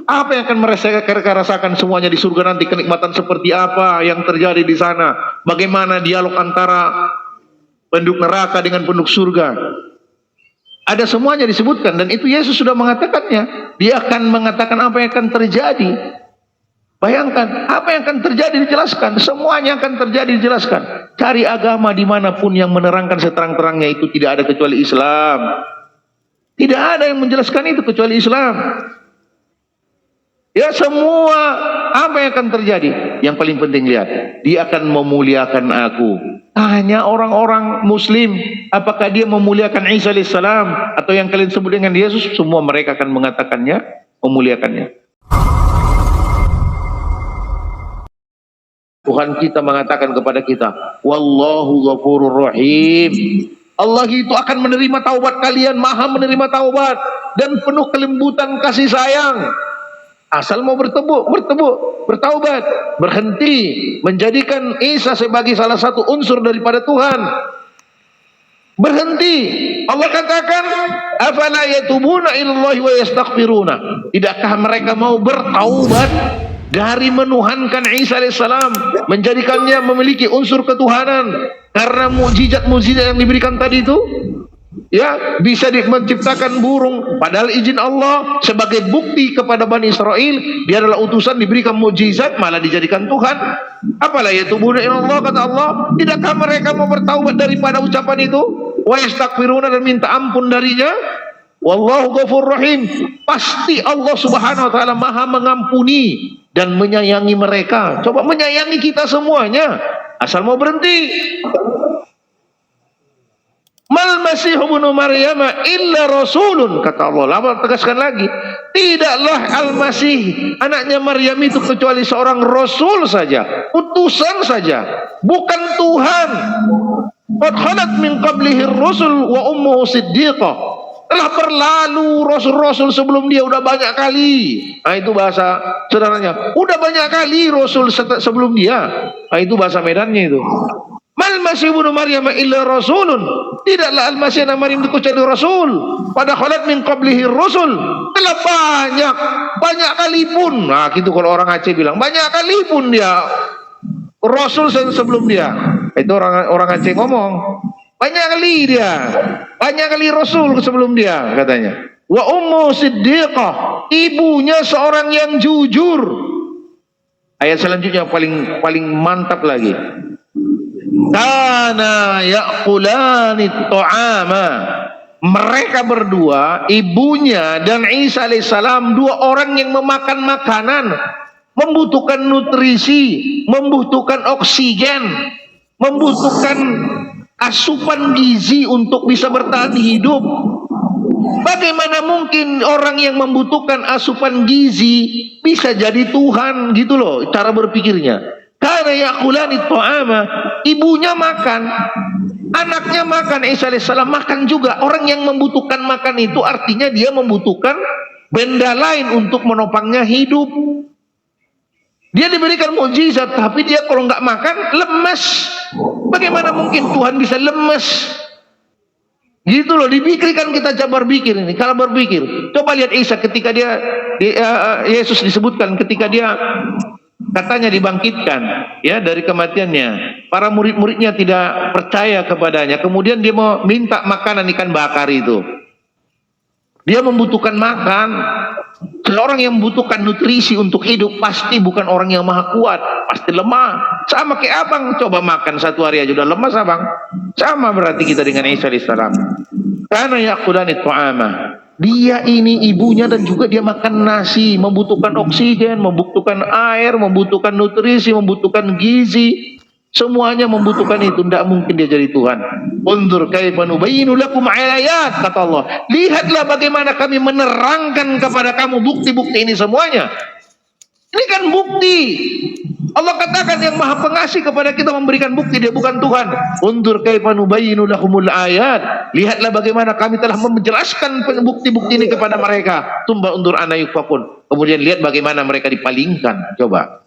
Apa yang akan mereka rasakan semuanya di surga nanti, kenikmatan seperti apa yang terjadi di sana, bagaimana dialog antara penduduk neraka dengan penduduk surga. Ada semuanya disebutkan, dan itu Yesus sudah mengatakannya. Dia akan mengatakan apa yang akan terjadi. Bayangkan, apa yang akan terjadi dijelaskan. Semuanya akan terjadi dijelaskan. Cari agama dimanapun yang menerangkan seterang-terangnya itu tidak ada kecuali Islam. Tidak ada yang menjelaskan itu kecuali Islam. Ya, semua apa yang akan terjadi. Yang paling penting lihat, dia akan memuliakan aku. Hanya orang-orang Muslim, apakah dia memuliakan Isa alaihissalam atau yang kalian sebut dengan Yesus, semua mereka akan mengatakannya, memuliakannya. Tuhan kita mengatakan kepada kita, wallahu ghafurur rahim. Allah itu akan menerima taubat kalian, maha menerima taubat dan penuh kelembutan kasih sayang. Asal mau bertaubat, berhenti menjadikan Isa sebagai salah satu unsur daripada Tuhan. Berhenti. Allah katakan, afala yatubuna ilallahi wa yastaghfiruna. Tidakkah mereka mau bertaubat dari menuhankan Isa alaihissalam, menjadikannya memiliki unsur ketuhanan karena mukjizat-mukjizat yang diberikan tadi itu? Ya, bisa menciptakan burung padahal izin Allah, sebagai bukti kepada Bani Israel dia adalah utusan, diberikan mukjizat malah dijadikan Tuhan. Apalah yatubuna ilallah, kata Allah, tidakkah mereka mau bertaubat daripada ucapan itu? Wa yastaghfiruna, dan minta ampun darinya. Wallahu ghafurur rahim. Pasti Allah Subhanahu wa taala Maha mengampuni dan menyayangi mereka. Coba menyayangi kita semuanya, asal mau berhenti. Mal Masih ibnu Maryam illa rasulun, kata Allah. Lama tegaskan lagi, tidaklah Al-Masih anaknya Maryam itu kecuali seorang rasul saja, utusan saja, bukan Tuhan. Qad khalat min qablihi ar-rusul wa ummuhu siddiqah. Telah berlalu rasul-rasul sebelum dia udah banyak kali. Nah, itu bahasa saudaranya. Udah banyak kali rasul sebelum dia. Nah, itu bahasa Medannya itu. Mal Masih ibnu Maryam illa rasulun. Tidaklah Al-Masih anak Maryam itu kecuali rasul. Pada khalat min qablihi rasul. Telah banyak kali pun. Nah, gitu kalau orang Aceh bilang, banyak kali pun dia rasul sebelum dia. Itu orang Aceh ngomong. Banyak kali rasul sebelum dia, katanya. Wa ummu siddiqah, ibunya seorang yang jujur. Ayat selanjutnya paling mantap lagi. Kana ya'kulani ta'ama. Mereka berdua, ibunya dan Isa alaihissalam, dua orang yang memakan makanan, membutuhkan nutrisi, membutuhkan oksigen, membutuhkan asupan gizi untuk bisa bertahan hidup. Bagaimana mungkin orang yang membutuhkan asupan gizi bisa jadi Tuhan, gitu loh cara berpikirnya. Karena yakulani ta'ama, ibunya makan, anaknya makan, Isa alaihissalam makan juga. Orang yang membutuhkan makan itu artinya dia membutuhkan benda lain untuk menopangnya hidup. Dia diberikan mukjizat, tapi dia kalau nggak makan lemas. Bagaimana mungkin Tuhan bisa lemas? Gitu loh, dipikirkan kita coba berpikir ini. Kalau berpikir, coba lihat Isa ketika Yesus disebutkan ketika dia katanya dibangkitkan ya dari kematiannya. Para murid-muridnya tidak percaya kepadanya. Kemudian dia mau minta makanan ikan bakar itu. Dia membutuhkan makan. Seorang yang membutuhkan nutrisi untuk hidup pasti bukan orang yang maha kuat, pasti lemah. Sama kayak abang, coba makan satu hari aja udah lemas abang. Sama berarti kita dengan Isa alaihissalam. Karena yakulani ta'ama, dia ini ibunya dan juga dia makan nasi, membutuhkan oksigen, membutuhkan air, membutuhkan nutrisi, membutuhkan gizi. Semuanya membutuhkan itu, tidak mungkin dia jadi Tuhan. Unzur kaifa nubayyinu lakum ayat, kata Allah. Lihatlah bagaimana kami menerangkan kepada kamu bukti-bukti ini semuanya. Ini kan bukti. Allah katakan yang Maha Pengasih kepada kita memberikan bukti, dia bukan Tuhan. Unzur kaifa nubayyinu lakumul ayat. Lihatlah bagaimana kami telah menjelaskan bukti-bukti ini kepada mereka. Tumba undur ana yufakun. Kemudian lihat bagaimana mereka dipalingkan. Coba.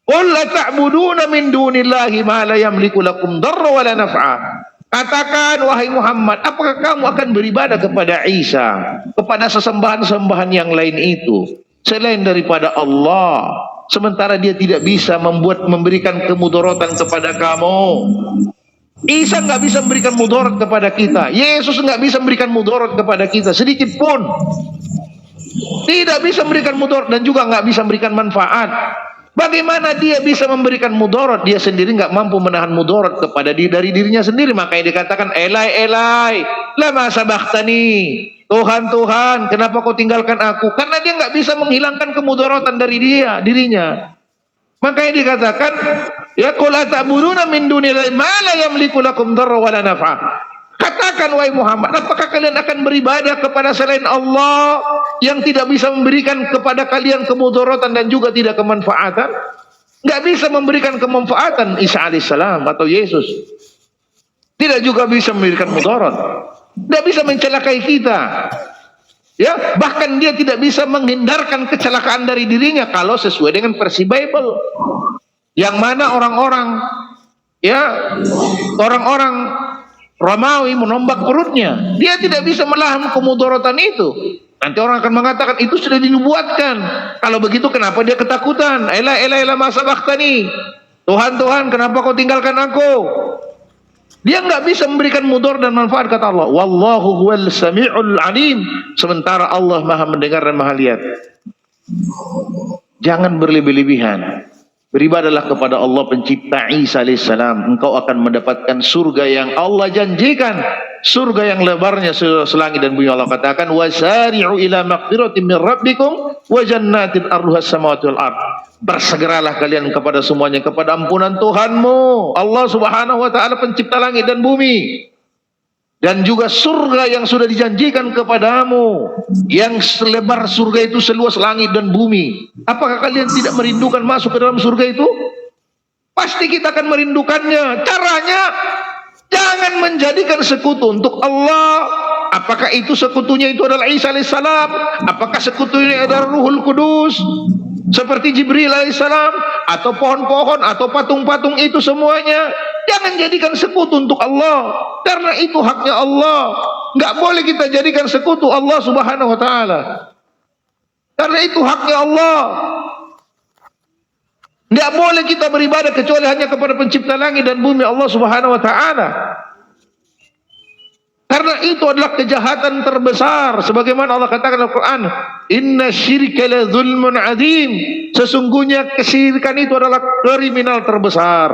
Qul la ta'buduna min dunillahi ma la yamliku lakum darra wa la naf'a. Katakan wahai Muhammad, apakah kamu akan beribadah kepada Isa, kepada sesembahan-sembahan yang lain itu selain daripada Allah, sementara dia tidak bisa memberikan kemudaratan kepada kamu. Isa nggak bisa memberikan mudarat kepada kita. Yesus nggak bisa memberikan mudarat kepada kita sedikit pun. Tidak bisa memberikan mudarat dan juga nggak bisa memberikan manfaat. Bagaimana dia bisa memberikan mudarat? Dia sendiri nggak mampu menahan mudarat kepada dari dirinya sendiri. Makanya dikatakan Elai Elai lama sabaqtani. Tuhan Tuhan, kenapa kau tinggalkan aku? Karena dia nggak bisa menghilangkan kemudaratan dari dirinya. Makanya dikatakan, ya qul ata'buduna min dunillahi ma la yamliku lakum darra wala naf'a. Katakan wahai Muhammad, apakah kalian akan beribadah kepada selain Allah yang tidak bisa memberikan kepada kalian kemudaratan dan juga tidak kemanfaatan? Enggak bisa memberikan kemanfaatan Isa alaihissalam atau Yesus. Tidak juga bisa memberikan mudarat. Tidak bisa mencelakai kita. Ya, bahkan dia tidak bisa menghindarkan kecelakaan dari dirinya kalau sesuai dengan versi Bible. Yang mana orang-orang Romawi menombak perutnya. Dia tidak bisa melawan kemudaratan itu. Nanti orang akan mengatakan itu sudah dinubuatkan. Kalau begitu kenapa dia ketakutan? Ela ma sabaqtani. Tuhan Tuhan, kenapa kau tinggalkan aku? Dia nggak bisa memberikan mudarat dan manfaat, kata Allah. Wallahu huwal sami'ul alim. Sementara Allah Maha mendengar dan Maha lihat. Jangan berlebih-lebihan. Beribadahlah kepada Allah pencipta Isa alaihissalam. Engkau akan mendapatkan surga yang Allah janjikan. Surga yang lebarnya selangit dan bumi. Allah katakan wasari'u ila maghfiratin min rabbikum wa jannatin arduhas samawati wal ard. Bersegeralah kalian kepada semuanya, kepada ampunan Tuhanmu Allah subhanahu wa ta'ala pencipta langit dan bumi, dan juga surga yang sudah dijanjikan kepadamu, yang selebar surga itu seluas langit dan bumi. Apakah kalian tidak merindukan masuk ke dalam surga itu? Pasti kita akan merindukannya. Caranya, jangan menjadikan sekutu untuk Allah. Apakah itu sekutunya itu adalah Isa alaihissalam? Apakah sekutunya adalah Ruhul Kudus seperti Jibril alaihissalam, atau pohon-pohon, atau patung-patung itu semuanya? Jangan jadikan sekutu untuk Allah, karena itu haknya Allah. Nggak boleh kita jadikan sekutu Allah subhanahu wa ta'ala, karena itu haknya Allah. Nggak boleh kita beribadah kecuali hanya kepada pencipta langit dan bumi Allah subhanahu wa ta'ala, karena itu adalah kejahatan terbesar. Sebagaimana Allah katakan dalam Al-Quran, inna syirka la zulmun azim. Sesungguhnya kesyirikan itu adalah kriminal terbesar.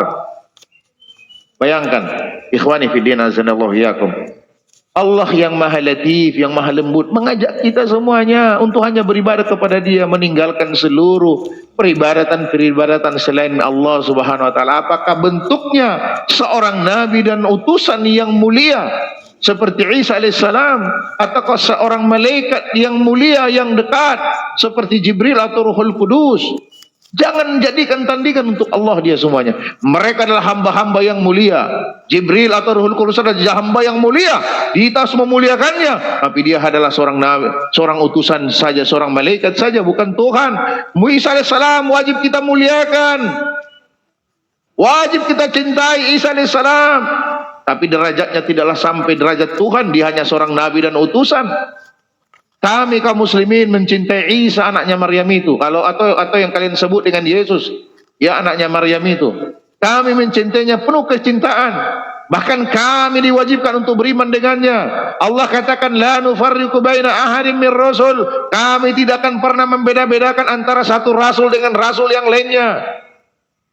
Bayangkan, ikhwani fiddin azanallahu iyakum, Allah yang maha latif, yang maha lembut, mengajak kita semuanya untuk hanya beribadah kepada Dia, meninggalkan seluruh peribadatan selain Allah subhanahu wa ta'ala. Apakah bentuknya seorang nabi dan utusan yang mulia seperti Isa alaihissalam, ataukah seorang malaikat yang mulia yang dekat seperti Jibril atau Ruhul Kudus? Jangan jadikan tandingan untuk Allah dia semuanya. Mereka adalah hamba-hamba yang mulia. Jibril atau Ruhul Kudus adalah hamba yang mulia. Kita harus memuliakannya. Tapi dia adalah seorang nabi, seorang utusan saja, seorang malaikat saja, bukan Tuhan. Isa alaihissalam wajib kita muliakan. Wajib kita cintai Isa alaihissalam. Tapi derajatnya tidaklah sampai derajat Tuhan. Dia hanya seorang nabi dan utusan. Kami kaum muslimin mencintai Isa anaknya Maryam itu. Atau yang kalian sebut dengan Yesus, ya anaknya Maryam itu. Kami mencintainya penuh kecintaan. Bahkan kami diwajibkan untuk beriman dengannya. Allah katakan la nufarriqu baina ahadin mir rasul. Kami tidak akan pernah membeda-bedakan antara satu rasul dengan rasul yang lainnya.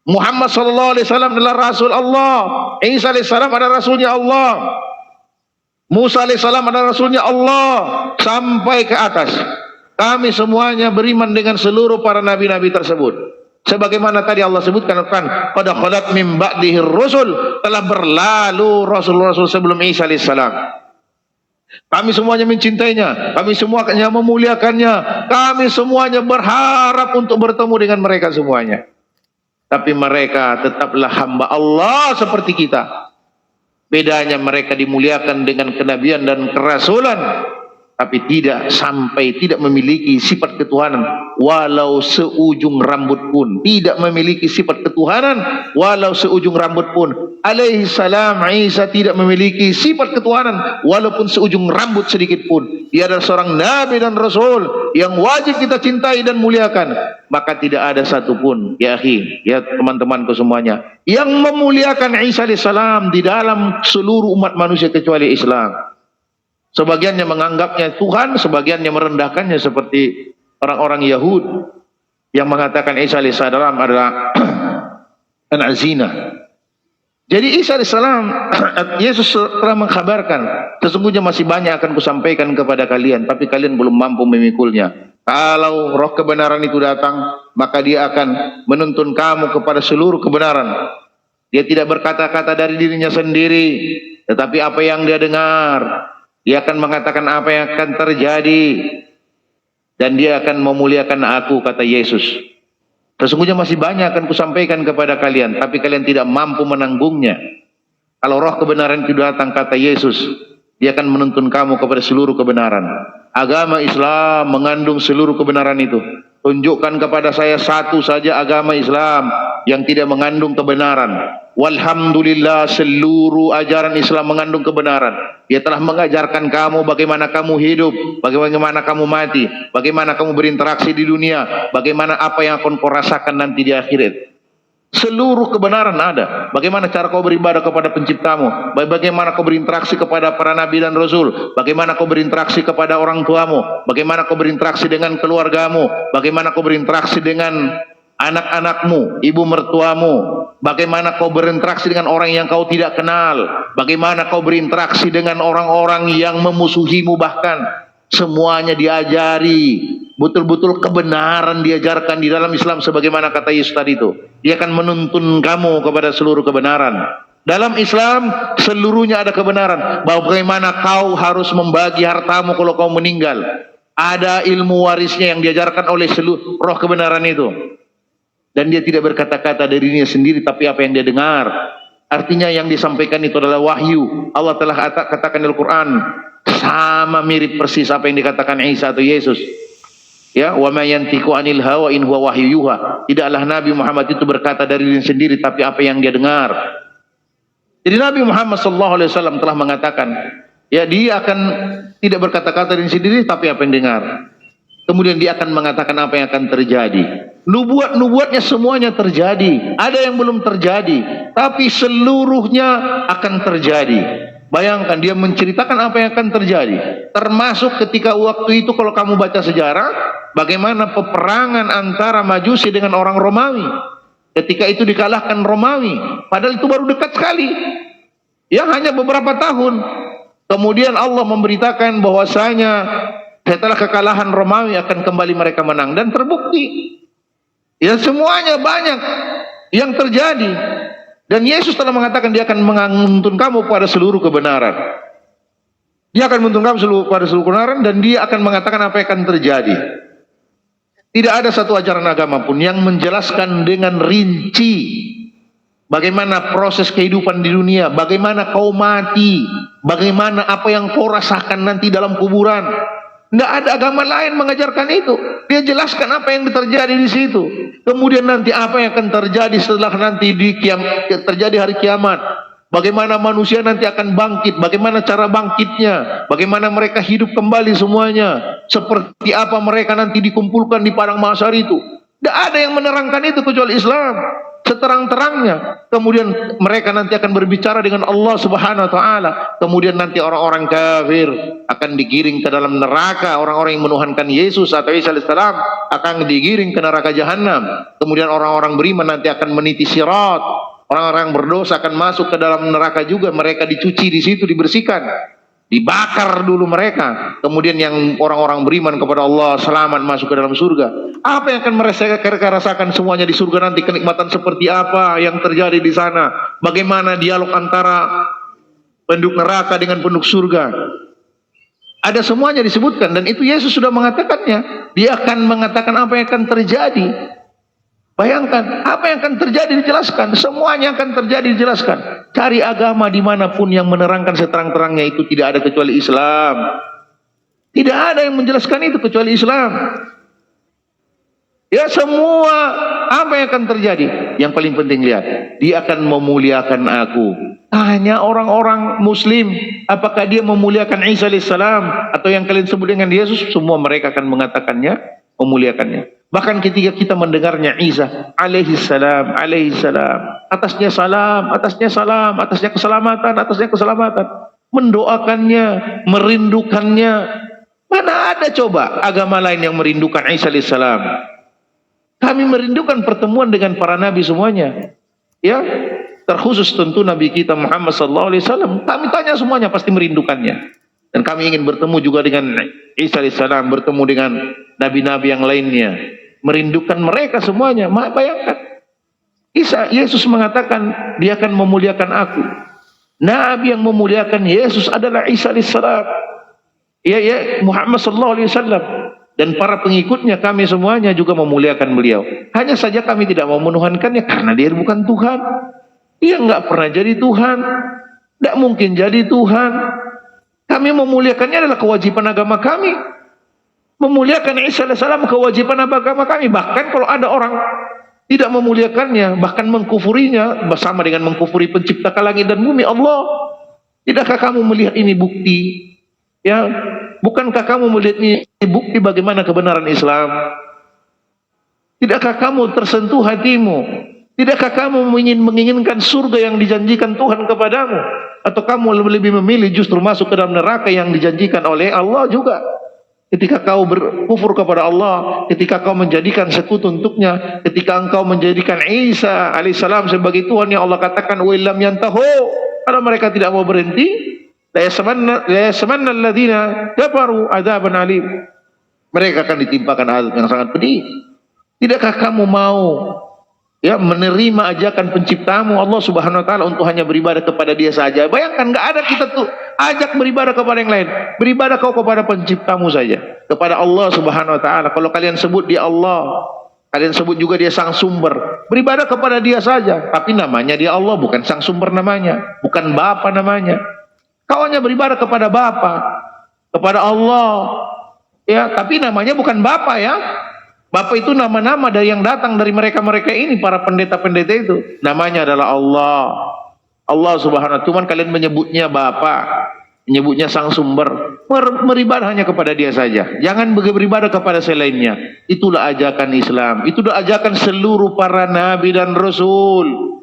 Muhammad sallallahu alaihi wasallam adalah rasul Allah. Isa alaihi salam adalah rasulnya Allah. Musa alaihissalam adalah rasulnya Allah, sampai ke atas. Kami semuanya beriman dengan seluruh para nabi-nabi tersebut. Sebagaimana tadi Allah sebutkan kan, qad khalat min ba'dihi rusul, telah berlalu rasul-rasul sebelum Isa alaihissalam. Kami semuanya mencintainya, kami semuanya memuliakannya, kami semuanya berharap untuk bertemu dengan mereka semuanya. Tapi mereka tetaplah hamba Allah seperti kita. Bedanya mereka dimuliakan dengan kenabian dan kerasulan, tapi tidak memiliki sifat ketuhanan walau seujung rambut pun. Tidak memiliki sifat ketuhanan walau seujung rambut pun. Alaihi salam Isa tidak memiliki sifat ketuhanan walaupun seujung rambut sedikit pun. Dia adalah seorang nabi dan rasul yang wajib kita cintai dan muliakan, maka tidak ada satupun, ya akhi, ya teman-temanku semuanya, yang memuliakan Isa alaihissalam di dalam seluruh umat manusia kecuali Islam. Sebagiannya menganggapnya Tuhan, sebagiannya merendahkannya seperti orang-orang Yahud yang mengatakan Isa alaihissalam adalah anak zina. Jadi Isa alaihissalam, Yesus telah mengkhabarkan, sesungguhnya masih banyak akan kusampaikan kepada kalian, tapi kalian belum mampu memikulnya. Kalau roh kebenaran itu datang, maka dia akan menuntun kamu kepada seluruh kebenaran. Dia tidak berkata-kata dari dirinya sendiri, tetapi apa yang dia dengar, dia akan mengatakan apa yang akan terjadi, dan dia akan memuliakan aku, kata Yesus. Sesungguhnya masih banyak akan kusampaikan kepada kalian, tapi kalian tidak mampu menanggungnya. Kalau roh kebenaran itu datang, kata Yesus, dia akan menuntun kamu kepada seluruh kebenaran. Agama Islam mengandung seluruh kebenaran itu. Tunjukkan kepada saya satu saja agama Islam yang tidak mengandung kebenaran. Walhamdulillah, seluruh ajaran Islam mengandung kebenaran. Dia telah mengajarkan kamu bagaimana kamu hidup, bagaimana kamu mati, bagaimana kamu berinteraksi di dunia, bagaimana apa yang akan kau rasakan nanti di akhirat. Seluruh kebenaran ada. Bagaimana cara kau beribadah kepada penciptamu, bagaimana kau berinteraksi kepada para nabi dan rasul, bagaimana kau berinteraksi kepada orang tuamu, bagaimana kau berinteraksi dengan keluargamu, bagaimana kau berinteraksi dengan anak-anakmu, ibu mertuamu, bagaimana kau berinteraksi dengan orang yang kau tidak kenal, bagaimana kau berinteraksi dengan orang-orang yang memusuhimu, bahkan semuanya diajari. Betul-betul kebenaran diajarkan di dalam Islam, sebagaimana kata Yesus tadi itu. Dia akan menuntun kamu kepada seluruh kebenaran. Dalam Islam seluruhnya ada kebenaran. Bagaimana kau harus membagi hartamu kalau kau meninggal. Ada ilmu warisnya yang diajarkan oleh seluruh roh kebenaran itu. Dan dia tidak berkata-kata dari dirinya sendiri, tapi apa yang dia dengar. Artinya yang disampaikan itu adalah wahyu. Allah telah katakan di Al-Quran, sama mirip persis apa yang dikatakan Isa atau Yesus. Ya, wa ma yantiqu anil hawa in huwa wahyu yuha. Tidaklah Nabi Muhammad itu berkata dari dirinya sendiri, tapi apa yang dia dengar. Jadi Nabi Muhammad SAW telah mengatakan, ya, dia akan tidak berkata-kata dari sendiri, tapi apa yang dengar. Kemudian dia akan mengatakan apa yang akan terjadi. Nubuat-nubuatnya semuanya terjadi. Ada yang belum terjadi, tapi seluruhnya akan terjadi. Bayangkan, dia menceritakan apa yang akan terjadi. Termasuk ketika waktu itu, kalau kamu baca sejarah, bagaimana peperangan antara Majusi dengan orang Romawi. Ketika itu dikalahkan Romawi, padahal itu baru dekat sekali, yang hanya beberapa tahun. Kemudian Allah memberitakan bahwasanya setelah kekalahan Romawi akan kembali mereka menang, dan terbukti. Ya, semuanya banyak yang terjadi. Dan Yesus telah mengatakan dia akan menuntun kamu pada seluruh kebenaran. Dia akan menuntun kamu pada seluruh kebenaran, dan dia akan mengatakan apa yang akan terjadi. Tidak ada satu ajaran agama pun yang menjelaskan dengan rinci bagaimana proses kehidupan di dunia, bagaimana kau mati, bagaimana apa yang kau rasakan nanti dalam kuburan. Tidak ada agama lain mengajarkan itu. Dia jelaskan apa yang terjadi di situ. Kemudian nanti apa yang akan terjadi setelah nanti terjadi hari kiamat. Bagaimana manusia nanti akan bangkit, bagaimana cara bangkitnya, bagaimana mereka hidup kembali semuanya, seperti apa mereka nanti dikumpulkan di padang mahsyar itu. Tidak ada yang menerangkan itu kecuali Islam seterang-terangnya. Kemudian mereka nanti akan berbicara dengan Allah Subhanahu wa taala. Kemudian nanti orang-orang kafir akan digiring ke dalam neraka. Orang-orang yang menuhankan Yesus atau Isa alaihissalam akan digiring ke neraka jahanam. Kemudian orang-orang beriman nanti akan meniti sirat. Orang-orang yang berdosa akan masuk ke dalam neraka juga. Mereka dicuci di situ, dibersihkan, dibakar dulu mereka. Kemudian yang orang-orang beriman kepada Allah selamat masuk ke dalam surga. Apa yang akan mereka rasakan semuanya di surga nanti? Kenikmatan seperti apa yang terjadi di sana? Bagaimana dialog antara penduduk neraka dengan penduduk surga? Ada semuanya disebutkan, dan itu Yesus sudah mengatakannya. Dia akan mengatakan apa yang akan terjadi. Bayangkan, apa yang akan terjadi dijelaskan. Semuanya akan terjadi dijelaskan. Cari agama dimanapun yang menerangkan seterang-terangnya itu tidak ada kecuali Islam. Tidak ada yang menjelaskan itu kecuali Islam. Ya, semua apa yang akan terjadi. Yang paling penting lihat, dia akan memuliakan aku. Tanya orang-orang muslim, apakah dia memuliakan Isa alaihissalam atau yang kalian sebut dengan Yesus? Semua mereka akan mengatakannya, memuliakannya. Bahkan ketika kita mendengarnya Isa alaihissalam, atasnya salam, atasnya salam, atasnya keselamatan, atasnya keselamatan, mendoakannya, merindukannya. Mana ada coba agama lain yang merindukan Isa alaihissalam? Kami merindukan pertemuan dengan para nabi semuanya. Ya, terkhusus tentu Nabi kita Muhammad sallallahu alaihi wasallam. Kami tanya semuanya pasti merindukannya. Dan kami ingin bertemu juga dengan Isa alaihissalam, bertemu dengan nabi-nabi yang lainnya. Merindukan mereka semuanya. Bayangkan. Yesus mengatakan dia akan memuliakan aku. Nabi yang memuliakan Yesus adalah Isa alaihissalam. Ya Muhammad sallallahu alaihi wasallam. Dan para pengikutnya, kami semuanya juga memuliakan beliau. Hanya saja kami tidak mau menuhankannya karena dia bukan Tuhan. Dia nggak pernah jadi Tuhan, tidak mungkin jadi Tuhan. Kami memuliakannya adalah kewajiban agama kami. Memuliakan Isa alaihissalam kewajiban agama kami. Bahkan kalau ada orang tidak memuliakannya, bahkan mengkufurinya, bersama dengan mengkufuri pencipta langit dan bumi, Allah. Tidakkah kamu melihat ini bukti? Ya, bukankah kamu melihat ini bukti bagaimana kebenaran Islam? Tidakkah kamu tersentuh hatimu? Tidakkah kamu menginginkan surga yang dijanjikan Tuhan kepadamu? Atau kamu lebih memilih justru masuk ke dalam neraka yang dijanjikan oleh Allah juga? Ketika kau berkufur kepada Allah, ketika kau menjadikan sekutu untuknya, ketika engkau menjadikan Isa alaihissalam sebagai Tuhan yang Allah katakan wa illam yantahu, kalau mereka tidak mau berhenti, la yasamanna alladziina kafaru adzaban alim. Mereka akan ditimpakan azab yang sangat pedih. Tidakkah kamu mau menerima ajakan penciptamu Allah Subhanahu wa taala untuk hanya beribadah kepada Dia saja? Bayangkan, enggak ada kita tuh ajak beribadah kepada yang lain. Beribadah kau kepada penciptamu saja, kepada Allah Subhanahu wa taala. Kalau kalian sebut Dia Allah, kalian sebut juga Dia sang sumber. Beribadah kepada Dia saja, tapi namanya Dia Allah, bukan sang sumber namanya, bukan Bapa namanya. Kau hanya beribadah kepada Bapa, kepada Allah, ya, tapi namanya bukan Bapa ya. Bapa itu nama-nama dari yang datang dari mereka-mereka ini, para pendeta-pendeta itu. Namanya adalah Allah. Allah Subhanahu wa taala. Cuman kalian menyebutnya Bapa, menyebutnya sang sumber. Beribadah hanya kepada Dia saja. Jangan beribadah kepada selainnya. Itulah ajakan Islam. Itulah ajakan seluruh para nabi dan rasul.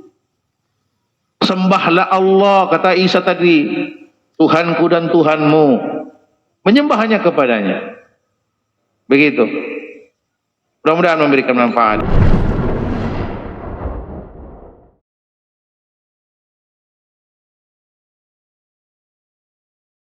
Sembahlah Allah, kata Isa tadi, Tuhanku dan Tuhanmu. Menyembah hanya kepadanya. Begitu. Mudah-mudahan memberikan manfaat.